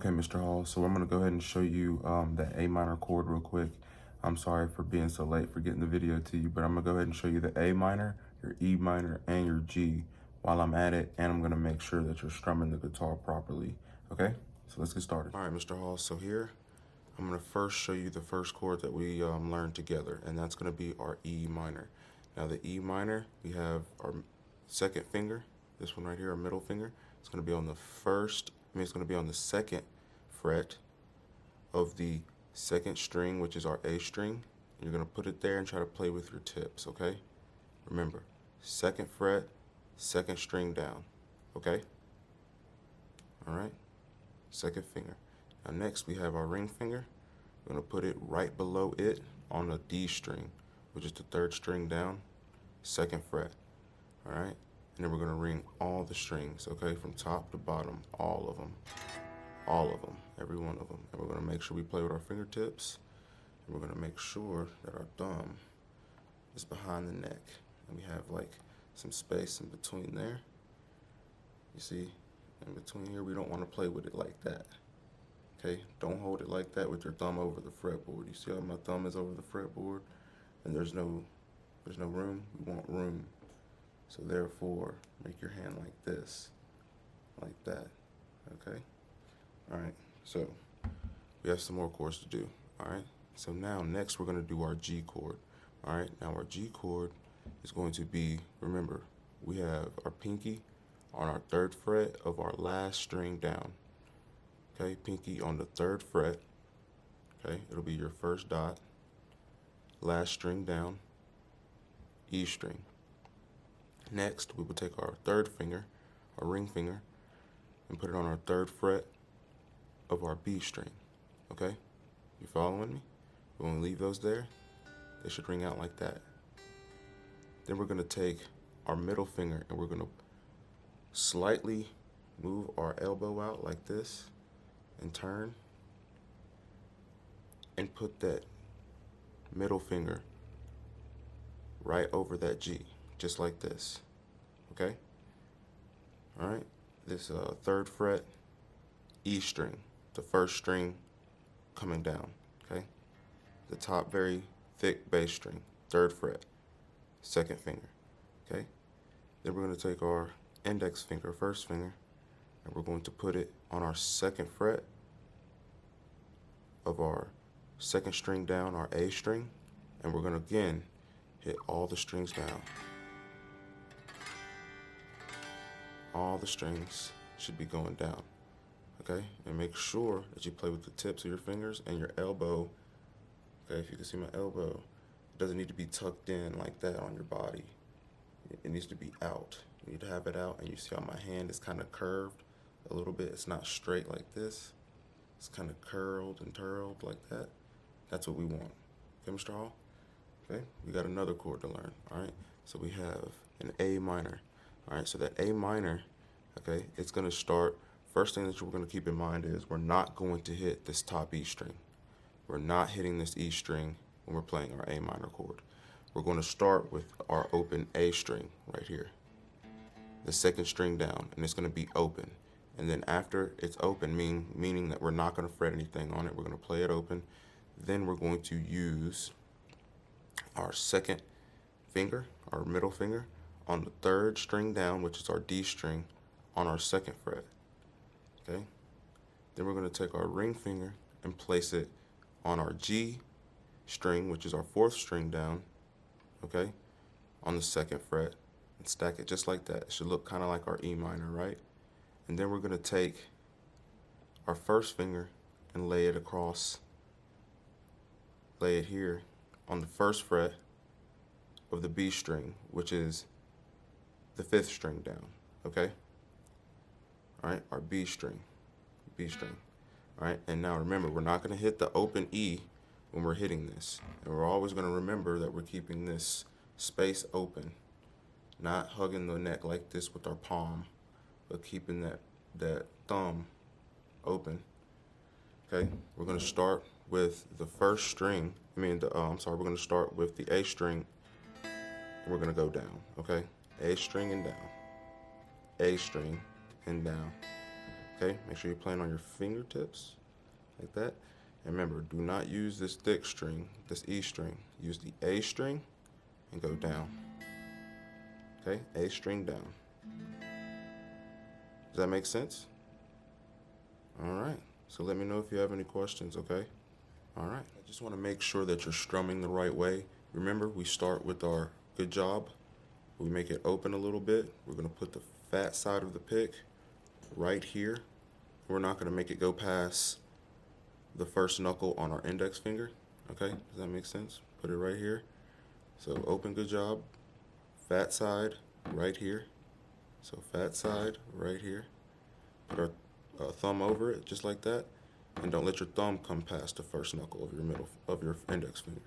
Okay, Mr. Hall, so I'm going to go ahead and show you that A minor chord real quick. I'm sorry for being so late for getting the video to you, but I'm going to go ahead and show you the A minor, your E minor, and your G while I'm at it, and I'm going to make sure that you're strumming the guitar properly. Okay, so let's get started. All right, Mr. Hall, so here I'm going to first show you the first chord that we learned together, and that's going to be our E minor. Now the E minor, we have our second finger, this one right here, our middle finger. It's going to be on the it's going to be on the second fret of the second string, which is our A string. You're going to put it there and try to play with your tips, okay? Remember, second fret, second string down, okay? All right, second finger. Now next we have our ring finger. We're going to put it right below it on the D string, which is the third string down, second fret, all right? And then we're going to ring all the strings, okay, from top to bottom, all of them, every one of them. And we're going to make sure we play with our fingertips, and we're going to make sure that our thumb is behind the neck, and we have like some space in between there. You see, in between here, we don't want to play with it like that. Okay, don't hold it like that with your thumb over the fretboard. You see how my thumb is over the fretboard, and there's no room. We want room. So therefore, make your hand like this, like that, okay? All right, so we have some more chords to do, all right? So now next we're gonna do our G chord, all right? Now our G chord is going to be, remember, we have our pinky on our third fret of our last string down, okay? Pinky on the third fret, okay? It'll be your first dot, last string down, E string. Next, we will take our third finger, our ring finger, and put it on our third fret of our B string, okay? You following me? When we leave those there, they should ring out like that. Then we're gonna take our middle finger and we're gonna slightly move our elbow out like this and turn and put that middle finger right over that G. Just like this, okay? All right, this third fret, E string, the first string coming down, okay? The top very thick bass string, third fret, second finger, okay? Then we're gonna take our index finger, first finger, and we're going to put it on our second fret of our second string down, our A string, and we're gonna again hit all the strings down. All the strings should be going down, okay? And make sure that you play with the tips of your fingers and your elbow, okay? If you can see my elbow, it doesn't need to be tucked in like that on your body. It needs to be out. You need to have it out, and you see how my hand is kind of curved a little bit. It's not straight like this. It's kind of curled and turled like that. That's what we want, okay, Mr. Hall? Okay, we got another chord to learn, all right? So we have an A minor. All right, so that A minor, okay, it's gonna start, first thing that you're gonna keep in mind is we're not going to hit this top E string. We're not hitting this E string when we're playing our A minor chord. We're gonna start with our open A string right here, the second string down, and it's gonna be open. And then after it's open, meaning that we're not gonna fret anything on it, we're gonna play it open. Then we're going to use our second finger, our middle finger, on the third string down, which is our D string, on our second fret, okay? Then we're gonna take our ring finger and place it on our G string, which is our fourth string down, okay? On the second fret, and stack it just like that. It should look kind of like our E minor, right? And then we're gonna take our first finger and lay it here on the first fret of the B string, which is the fifth string down, okay? All right, our B string. All right, and now remember, we're not gonna hit the open E when we're hitting this. And we're always gonna remember that we're keeping this space open, not hugging the neck like this with our palm, but keeping that thumb open, okay? We're gonna start with the first string, we're gonna start with the A string, and we're gonna go down, okay? A string and down, A string and down, Okay, make sure you're playing on your fingertips, like that. And remember, do not use this thick string, this E string. Use the A string and go down. Okay, A string down. Does that make sense? All right, so let me know if you have any questions, okay? All right, I just want to make sure that you're strumming the right way. Remember, we start with our good job. We make it open a little bit. We're going to put the fat side of the pick right here. We're not going to make it go past the first knuckle on our index finger, okay? Does that make sense? Put it right here. So open good job, fat side right here. So fat side right here. Put our thumb over it just like that, and don't let your thumb come past the first knuckle of your index finger.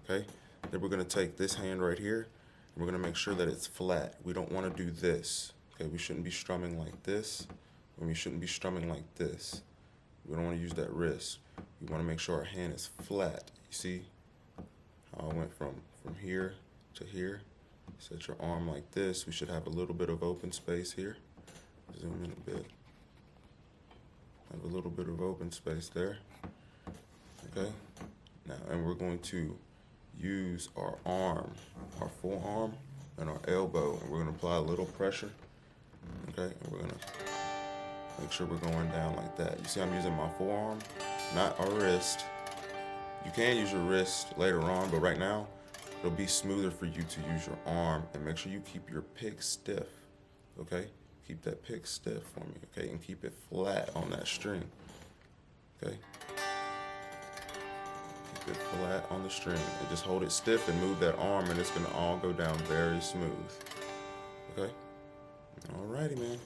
Okay? Then we're going to take this hand right here, and we're going to make sure that it's flat. We don't want to do this. Okay? We shouldn't be strumming like this, and we shouldn't be strumming like this. We don't want to use that wrist. We want to make sure our hand is flat. You see how I went from here to here? Set your arm like this. We should have a little bit of open space here. Zoom in a bit. Have a little bit of open space there. Okay? Now, and we're going to use our arm, our forearm, and our elbow, and we're going to apply a little pressure. Okay? And we're going to make sure we're going down like that. You see I'm using my forearm, not our wrist. You can use your wrist later on, but right now, it'll be smoother for you to use your arm, and make sure you keep your pick stiff, okay? Keep that pick stiff for me, okay? And keep it flat on that string, okay? Keep it flat on the string, and just hold it stiff and move that arm, and it's gonna all go down very smooth, okay? Alrighty, man.